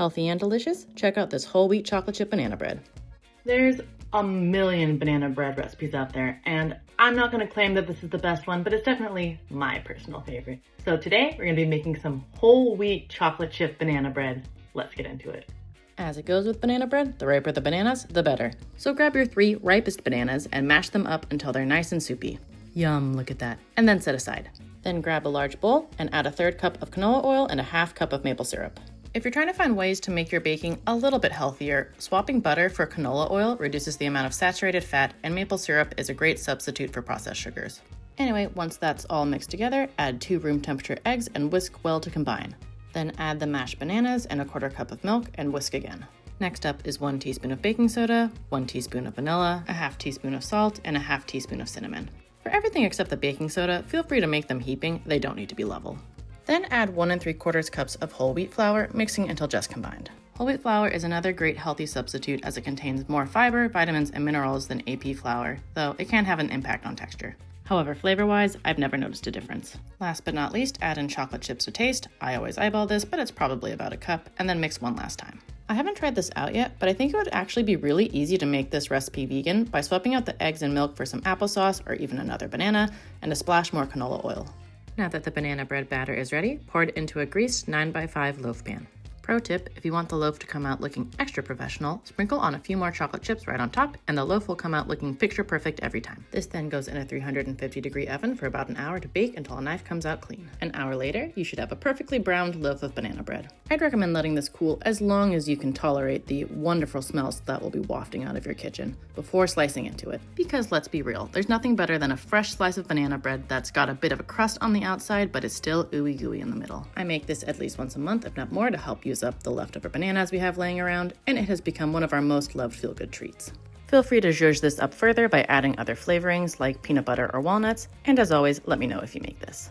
Healthy and delicious? Check out this whole wheat chocolate chip banana bread. There's a million banana bread recipes out there, and I'm not going to claim that this is the best one, but it's definitely my personal favorite. So today we're going to be making some whole wheat chocolate chip banana bread. Let's get into it. As it goes with banana bread, the riper the bananas, the better. So grab your 3 ripest bananas and mash them up until they're nice and soupy. Yum, look at that. And then set aside. Then grab a large bowl and add a 1/3 cup of canola oil and a 1/2 cup of maple syrup. If you're trying to find ways to make your baking a little bit healthier, swapping butter for canola oil reduces the amount of saturated fat, and maple syrup is a great substitute for processed sugars. Anyway, once that's all mixed together, add 2 room temperature eggs and whisk well to combine. Then add the mashed bananas and a 1/4 cup of milk and whisk again. Next up is 1 teaspoon of baking soda, 1 teaspoon of vanilla, a 1/2 teaspoon of salt, and a 1/2 teaspoon of cinnamon. For everything except the baking soda, feel free to make them heaping, they don't need to be level. Then add 1 3/4 cups of whole wheat flour, mixing until just combined. Whole wheat flour is another great healthy substitute as it contains more fiber, vitamins, and minerals than AP flour, though it can have an impact on texture. However, flavor-wise, I've never noticed a difference. Last but not least, add in chocolate chips to taste. I always eyeball this, but it's probably about a cup, and then mix one last time. I haven't tried this out yet, but I think it would actually be really easy to make this recipe vegan by swapping out the eggs and milk for some applesauce or even another banana, and a splash more canola oil. Now that the banana bread batter is ready, pour it into a greased 9x5 loaf pan. Pro tip, if you want the loaf to come out looking extra professional, sprinkle on a few more chocolate chips right on top, and the loaf will come out looking picture perfect every time. This then goes in a 350-degree oven for about an hour to bake until a knife comes out clean. An hour later, you should have a perfectly browned loaf of banana bread. I'd recommend letting this cool as long as you can tolerate the wonderful smells that will be wafting out of your kitchen before slicing into it. Because let's be real, there's nothing better than a fresh slice of banana bread that's got a bit of a crust on the outside, but is still ooey gooey in the middle. I make this at least once a month, if not more, to help use up the leftover bananas we have laying around, and it has become one of our most loved feel-good treats. Feel free to zhuzh this up further by adding other flavorings like peanut butter or walnuts, and as always, let me know if you make this.